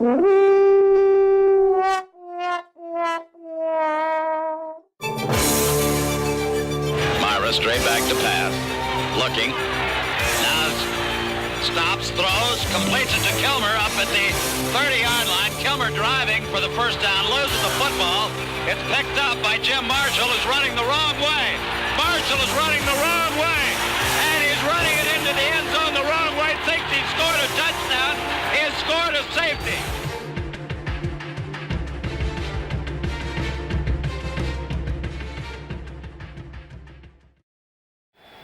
Myra straight back to pass. Looking. Now stops, throws, completes it to Kilmer up at the 30-yard line. Kilmer driving for the first down, loses the football. It's picked up by Jim Marshall, who's running the wrong way. Marshall is running the wrong way. And he's running it into the end zone the wrong way. Thinks he scored a touchdown. He has scored a safety.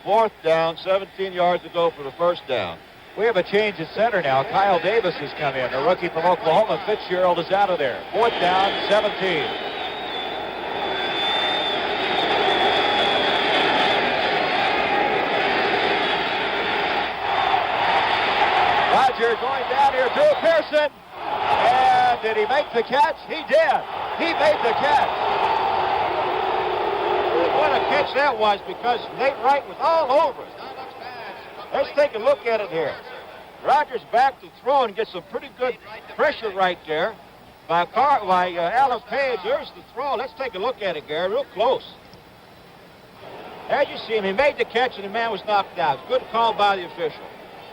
Fourth down, 17 yards to go for the first down. We have a change at center now. Kyle Davis has come in, a rookie from Oklahoma. Fitzgerald is out of there. Fourth down, 17. Roger going down here. Drew Pearson. And did he make the catch? He did. He made the catch. What a catch that was, because Nate Wright was all over it. Let's take a look at it here. Rogers back to throw and gets some pretty good pressure right there by Alan Page. There's the throw. Let's take a look at it, Gary, real close. As you see him, he made the catch and the man was knocked out. Good call by the official.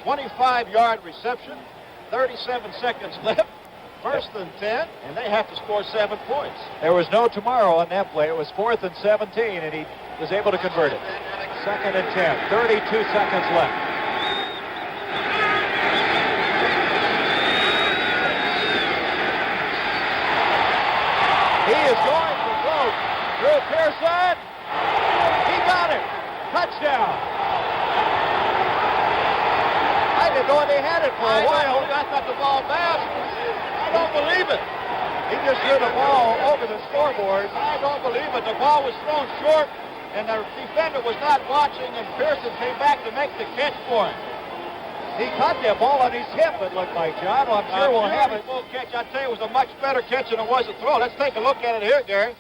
25-yard reception, 37 seconds left. First and 10, and they have to score 7 points. There was no tomorrow on that play. It was 4th and 17, and he was able to convert it. 2nd and 10, 32 seconds left. He is going for broke. Drew Pearson. He got it. Touchdown. I didn't know they had it for a while. I thought the ball bounced. I don't believe it. He just threw the ball over the scoreboard. I don't believe it. The ball was thrown short, and the defender was not watching, and Pearson came back to make the catch for him. He caught that ball on his hip, it looked like, John. Well, I'm sure we'll have it. Catch. I tell you, it was a much better catch than it was a throw. Let's take a look at it here, Gary.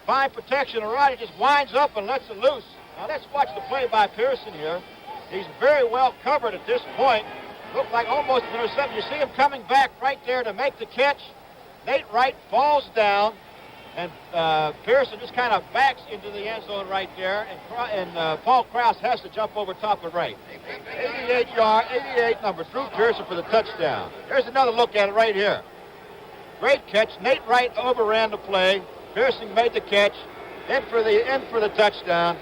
Fine protection. And Roddy just winds up and lets it loose. Now let's watch the play by Pearson here. He's very well covered at this point. Looked like almost an interception. You see him coming back right there to make the catch. Nate Wright falls down, and Pearson just kind of backs into the end zone right there, and Paul Krause has to jump over top of Wright. 88 number, Drew Pearson for the touchdown. There's another look at it right here. Great catch. Nate Wright overran the play. Pearson made the catch. In for the touchdown.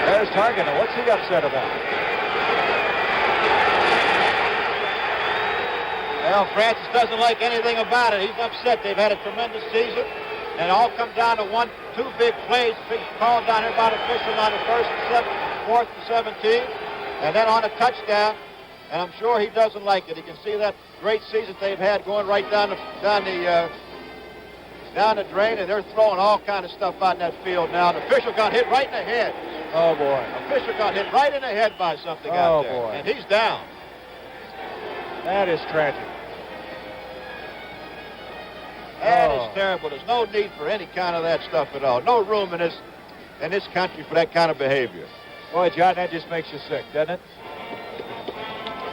There's Target. What's he upset about? Well, Francis doesn't like anything about it. He's upset. They've had a tremendous season, and it all comes down to two big plays. Big call down here by the official on the 4th and 17, and then on a touchdown. And I'm sure he doesn't like it. You can see that great season they've had going right down the drain, and they're throwing all kind of stuff out in that field now. The official got hit right in the head. Oh boy! The official got hit right in the head by something out there. Oh boy! And he's down. That is tragic. That is terrible. There's no need for any kind of that stuff at all. No room in this country for that kind of behavior. Boy, John, that just makes you sick, doesn't it?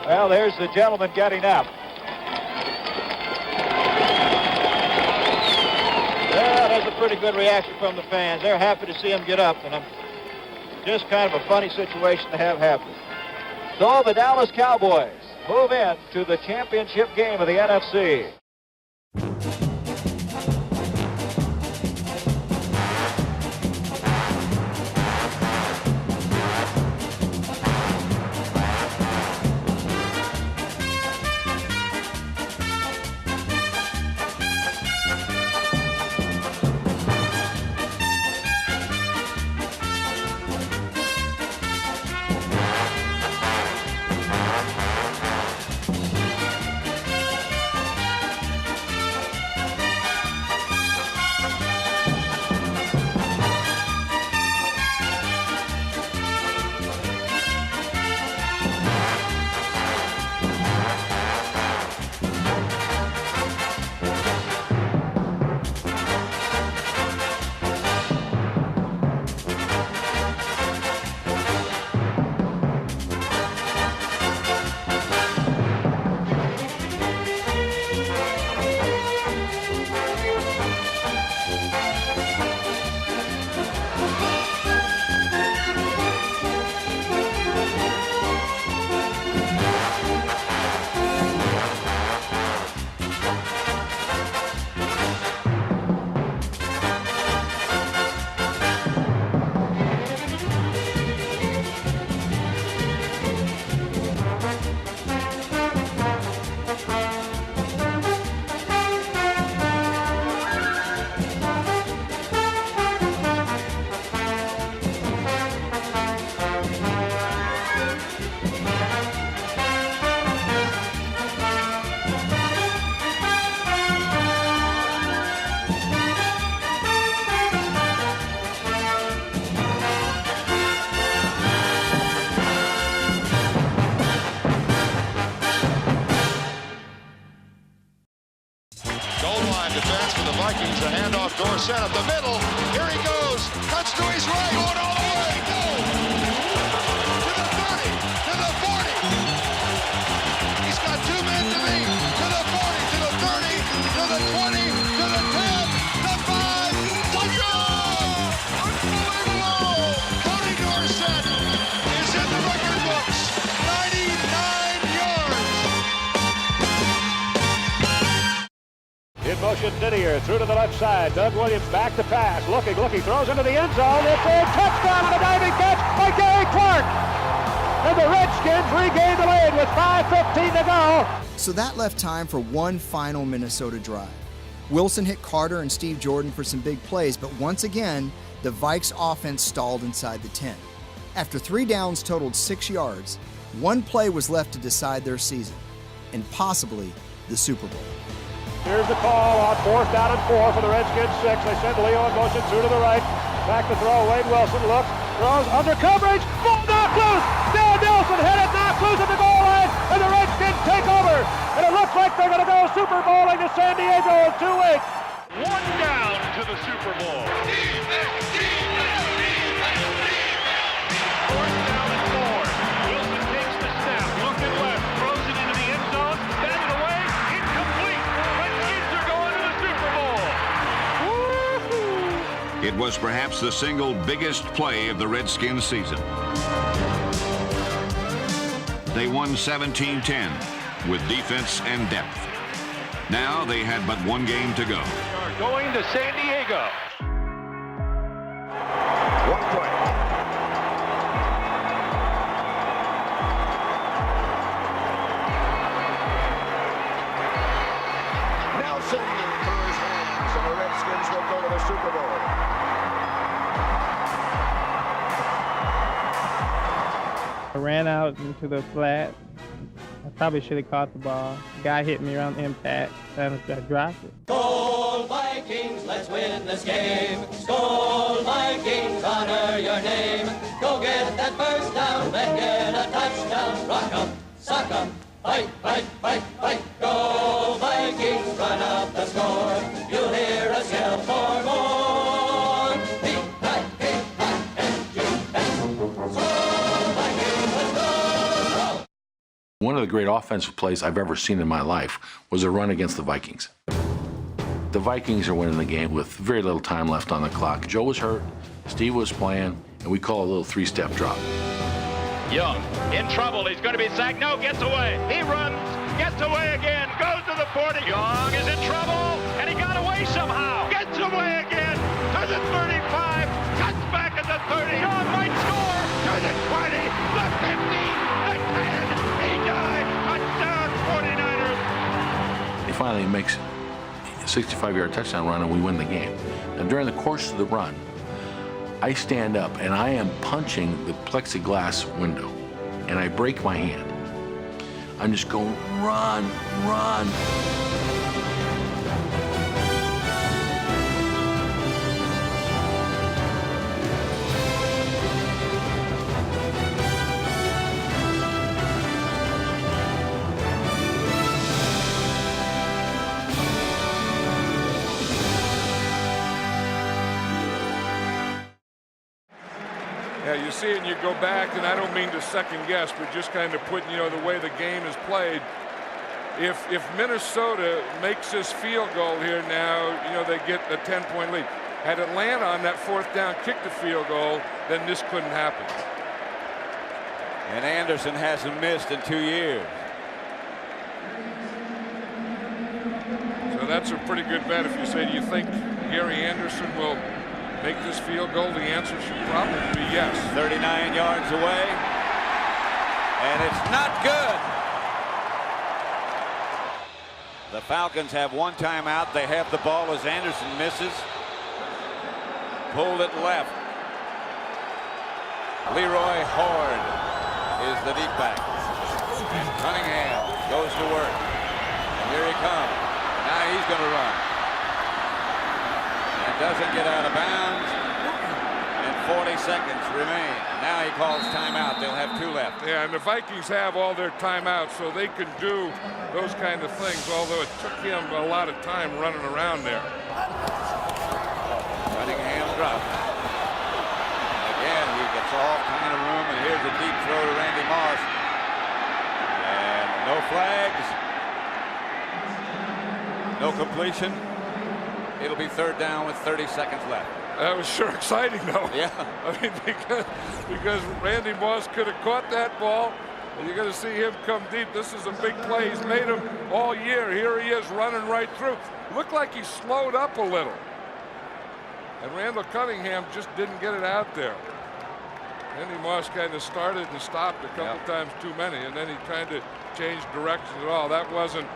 Well, there's the gentleman getting up. Well, that's a pretty good reaction from the fans. They're happy to see him get up, and just kind of a funny situation to have happen. So the Dallas Cowboys move in to the championship game of the NFC. defense for the Vikings. A handoff, Dorsett up the middle. Here he goes. Cuts to his right. Going all the way. No. To the 30. To the 40. He's got 2 men to beat. To the 40. To the 30. To the 20. To the 10. The 5. Touchdown! Unbelievable! Tony Dorsett is in the record books. 99 yards. In motion, Didier through to the left side. Doug Williams back to pass. Looking, throws into the end zone. It's a touchdown on a diving catch by Gary Clark. And the Redskins regain the lead with 5:15 to go. So that left time for one final Minnesota drive. Wilson hit Carter and Steve Jordan for some big plays, but once again, the Vikes offense stalled inside the 10. After 3 downs totaled 6 yards, one play was left to decide their season, and possibly the Super Bowl. Here's the call on 4th down and 4 for the Redskins 6. They send Leo in motion through to the right. Back to throw. Wade Wilson looks, throws under coverage. Ball knocked loose. Dan Nelson hit it, knocked loose at the goal line, and the Redskins take over. And it looks like they're going to go Super Bowling to San Diego in 2 weeks. 1 down to the Super Bowl. 4th down and 4. Wilson takes the snap, looking left, throws it into the end zone, batted away, incomplete. Redskins are going to the Super Bowl. Woo-hoo. It was perhaps the single biggest play of the Redskins season. They won 17-10 with defense and depth. Now they had but 1 game to go. Are going to San Diego. 1 play. Nelson through his hands, and the Redskins will go to the Super Bowl. I ran out into the flat. I probably should have caught the ball. The guy hit me around the impact, and I dropped it. Skol Vikings, let's win this game. Skol Vikings, honor your name. Go get that first down, then get a touchdown. Rock 'em, sock 'em, fight, fight, fight, fight. Go Vikings, run up the score. You'll hear us yell for more. V-I-K-I-N-G-S. Skol Vikings, let's go. One of the great offensive plays I've ever seen in my life was a run against the Vikings. The Vikings are winning the game with very little time left on the clock. Joe was hurt, Steve was playing, and we call a little 3-step drop. Young in trouble. He's going to be sacked. No, gets away. He runs, gets away again, goes to the 40. Young is in trouble, and he got away somehow. Gets away again to the 35. Cuts back at the 30. Young might score to the 20, the 15, the 10. He died. Touchdown, 49ers. He finally makes a 65-yard touchdown run, and we win the game. And during the course of the run, I stand up, and I am punching the plexiglass window, and I break my hand. I'm just going, run, run. Yeah, you see it and you go back, and I don't mean to second guess, but just kind of putting, the way the game is played. If Minnesota makes this field goal here now, they get a 10-point lead. Had Atlanta on that 4th down kicked the field goal, then this couldn't happen. And Anderson hasn't missed in 2 years. So that's a pretty good bet if you say, do you think Gary Anderson will make this field goal? The answer should probably be yes. 39 yards away, and it's not good. The Falcons have 1 timeout. They have the ball as Anderson misses. Pulled it left. Leroy Horde is the deep back. And Cunningham goes to work. And here he comes. Now he's going to run. And doesn't get out of bounds. And 40 seconds remain. Now he calls timeout. They'll have 2 left. Yeah, and the Vikings have all their timeouts, so they can do those kind of things, although it took him a lot of time running around there. Cunningham drops. Again, he gets all kind of room, and here's a deep throw to Randy Moss. And no flags. No completion. It'll be 3rd down with 30 seconds left. That was sure exciting, though. Yeah. I mean, because Randy Moss could have caught that ball, and you're going to see him come deep. This is a big play. He's made him all year. Here he is running right through. Looked like he slowed up a little. And Randall Cunningham just didn't get it out there. Randy Moss kind of started and stopped a couple times too many, and then he kind of changed directions at all. That wasn't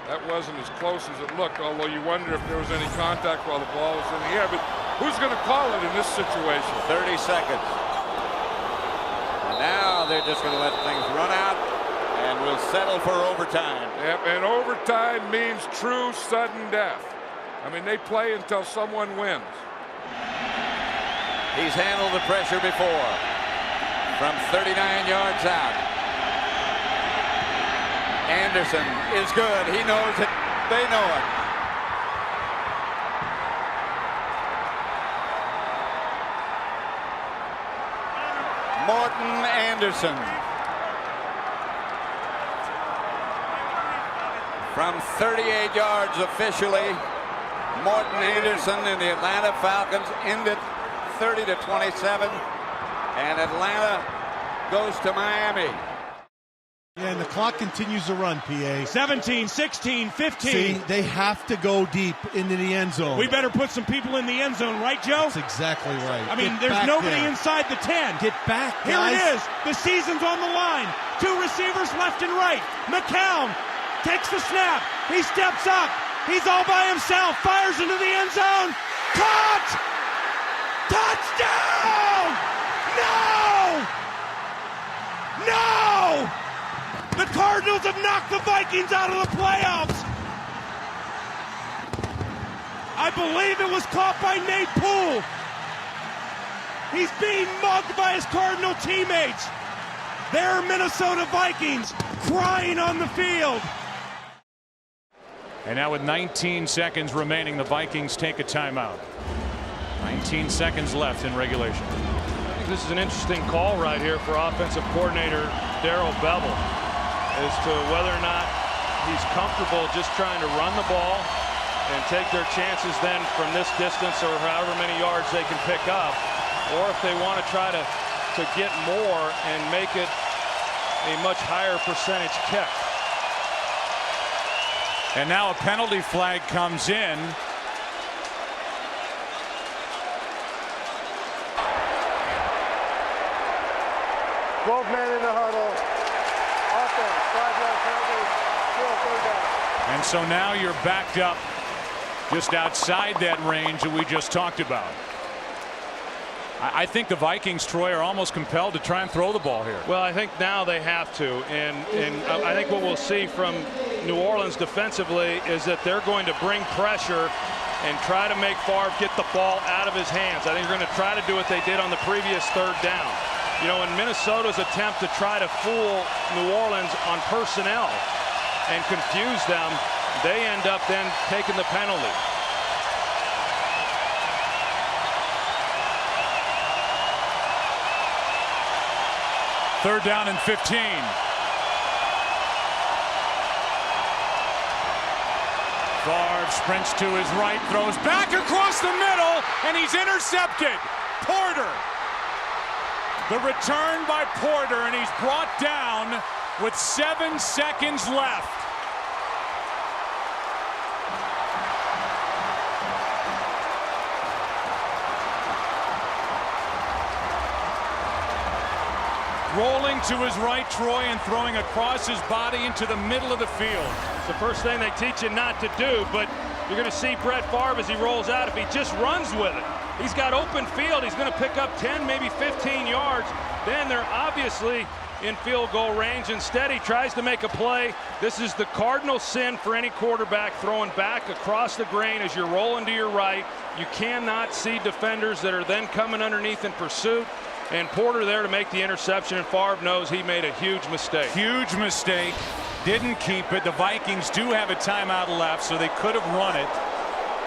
as close as it looked, although you wonder if there was any contact while the ball was in the air. But who's going to call it in this situation? 30 seconds. And now they're just going to let things run out, and we'll settle for overtime. Yep, and overtime means true sudden death. I mean, they play until someone wins. He's handled the pressure before from 39 yards out. Anderson is good. He knows it. They know it. Morton Anderson from 38 yards officially. Morton Anderson and the Atlanta Falcons end it 30-27, and Atlanta goes to Miami. Yeah, and the clock continues to run, PA. 17, 16, 15. See, they have to go deep into the end zone. We better put some people in the end zone, right, Joe? That's exactly right. I mean, there's nobody there. inside the 10. Get back, Here guys. it is. The season's on the line. 2 receivers left and right. McCown takes the snap. He steps up. He's all by himself. Fires into the end zone. Caught! Touchdown! No! No! The Cardinals have knocked the Vikings out of the playoffs. I believe it was caught by Nate Poole. He's being mugged by his Cardinal teammates. They're Minnesota Vikings crying on the field. And now with 19 seconds remaining, the Vikings take a timeout. 19 seconds left in regulation. I think this is an interesting call right here for offensive coordinator Darrell Bevell as to whether or not he's comfortable just trying to run the ball and take their chances then from this distance or however many yards they can pick up, or if they want to try to get more and make it a much higher percentage kick. And now a penalty flag comes in. Both men in the huddle. Offense, 5-yard penalty, still 3rd down. And so now you're backed up just outside that range that we just talked about. I think the Vikings, Troy, are almost compelled to try and throw the ball here. Well, I think now they have to, and I think what we'll see from New Orleans defensively is that they're going to bring pressure and try to make Favre get the ball out of his hands. I think they're going to try to do what they did on the previous 3rd down. You know, in Minnesota's attempt to try to fool New Orleans on personnel and confuse them, they end up then taking the penalty. Third down and 15. Favre sprints to his right, throws back across the middle, and he's intercepted. Porter. The return by Porter, and he's brought down with 7 seconds left. Rolling to his right, Troy, and throwing across his body into the middle of the field. It's the first thing they teach you not to do, but you're going to see Brett Favre as he rolls out. If he just runs with it, he's got open field. He's going to pick up 10, maybe 15 yards. Then they're obviously in field goal range. Instead, he tries to make a play. This is the cardinal sin for any quarterback, throwing back across the grain as you're rolling to your right. You cannot see defenders that are then coming underneath in pursuit. And Porter there to make the interception, and Favre knows he made a huge mistake. Huge mistake. Didn't keep it. The Vikings do have a timeout left, so they could have run it.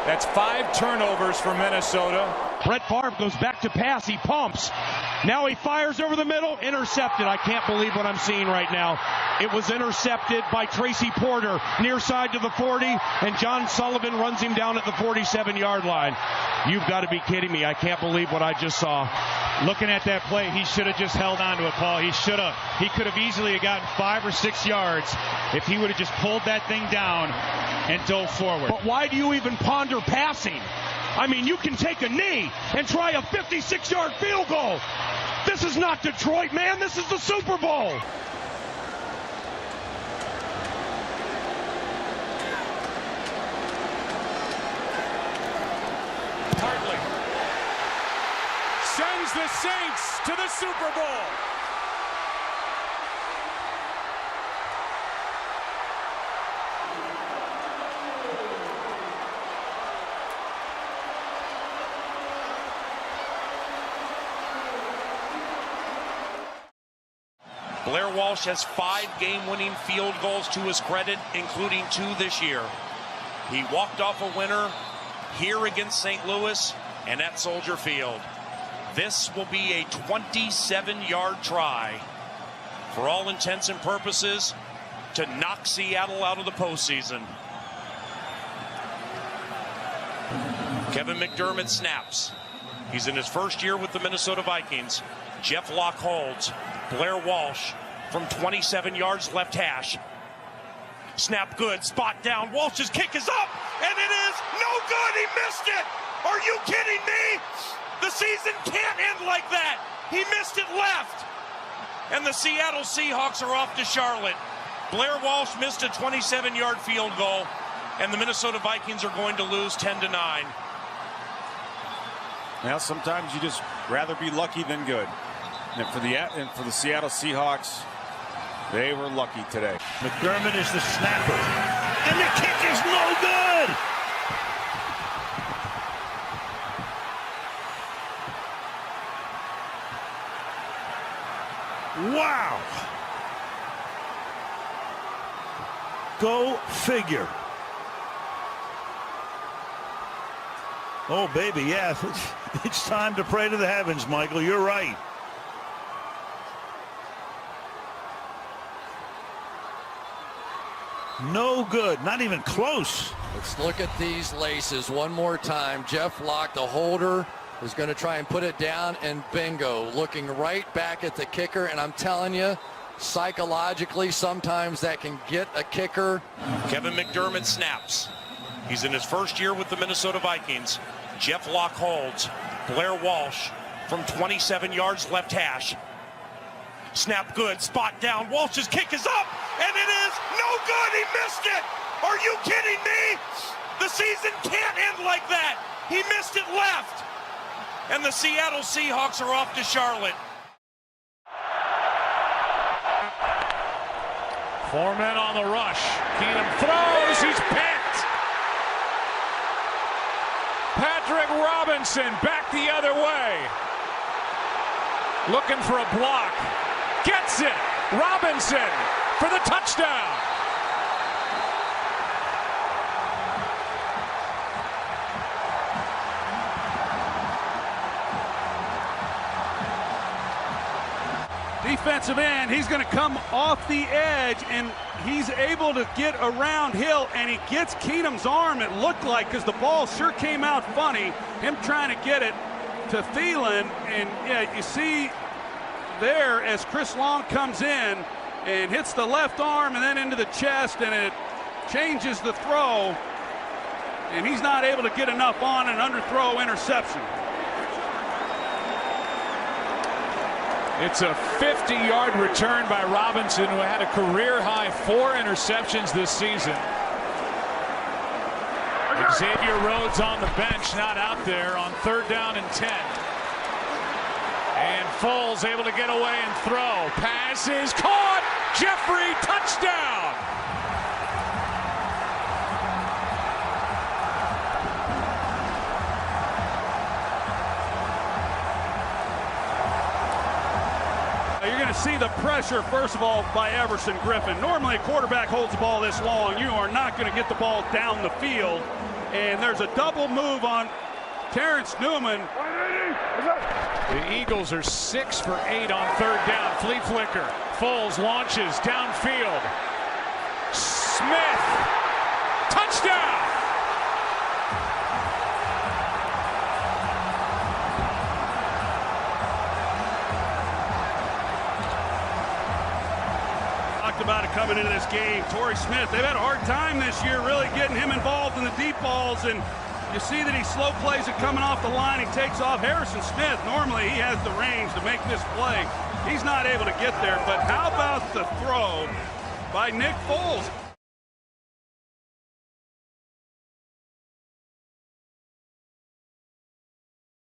That's 5 turnovers for Minnesota. Brett Favre goes back to pass. He pumps. Now he fires over the middle. Intercepted. I can't believe what I'm seeing right now. It was intercepted by Tracy Porter near side to the 40, and John Sullivan runs him down at the 47-yard line. You've got to be kidding me. I can't believe what I just saw. Looking at that play, he should have just held on to it, Paul. He should have. He could have easily gotten 5 or 6 yards if he would have just pulled that thing down and dove forward. But why do you even ponder passing? I mean, you can take a knee and try a 56-yard field goal. This is not Detroit, man. This is the Super Bowl. Hartley sends the Saints to the Super Bowl. Blair Walsh has 5 game-winning field goals to his credit, including 2 this year. He walked off a winner here against St. Louis and at Soldier Field. This will be a 27-yard try, for all intents and purposes, to knock Seattle out of the postseason. Kevin McDermott snaps. He's in his first year with the Minnesota Vikings. Jeff Locke holds. Blair Walsh from 27 yards left hash. Snap good, spot down. Walsh's kick is up, and it is no good. He missed it. Are you kidding me? The season can't end like that. He missed it left. And the Seattle Seahawks are off to Charlotte. Blair Walsh missed a 27-yard field goal, and the Minnesota Vikings are going to lose 10-9. Now, sometimes you just rather be lucky than good. And for the Seattle Seahawks, they were lucky today. McDermott is the snapper, and the kick is no good. Wow. Go figure. Oh, baby, yeah. It's time to pray to the heavens, Michael. You're right. No good, not even close. Let's look at these laces one more time. Jeff Locke, the holder, is going to try and put it down, and bingo, looking right back at the kicker. And I'm telling you, psychologically, sometimes that can get a kicker. Kevin McDermott snaps. He's in his first year with the Minnesota Vikings. Jeff Locke holds. Blair Walsh from 27 yards left hash. Snap good, spot down. Walsh's kick is up, and it is no good. He missed it. Are you kidding me? The season can't end like that. He missed it left. And the Seattle Seahawks are off to Charlotte. 4 men on the rush. Keenum throws. He's picked. Patrick Robinson back the other way. Looking for a block. Gets it. Robinson for the touchdown. Defensive end, he's going to come off the edge, and he's able to get around Hill, and he gets Keenum's arm, it looked like, because the ball sure came out funny, him trying to get it to Thielen. And yeah, you see there as Chris Long comes in and hits the left arm and then into the chest, and it changes the throw, and he's not able to get enough on an underthrow interception. It's a 50-yard return by Robinson, who had a career-high 4 interceptions this season. Xavier Rhodes on the bench, not out there on 3rd down and 10. And Foles able to get away and throw. Pass is caught. Jeffrey, touchdown. You're going to see the pressure, first of all, by Everson Griffin. Normally, a quarterback holds the ball this long. You are not going to get the ball down the field. And there's a double move on Terrence Newman. The Eagles are 6 for 8 on third down. Flea flicker. Foles launches downfield. Smith. Touchdown. About it coming into this game. Torrey Smith, they've had a hard time this year really getting him involved in the deep balls, and you see that he slow plays it coming off the line. He takes off. Harrison Smith, normally he has the range to make this play. He's not able to get there, but how about the throw by Nick Foles?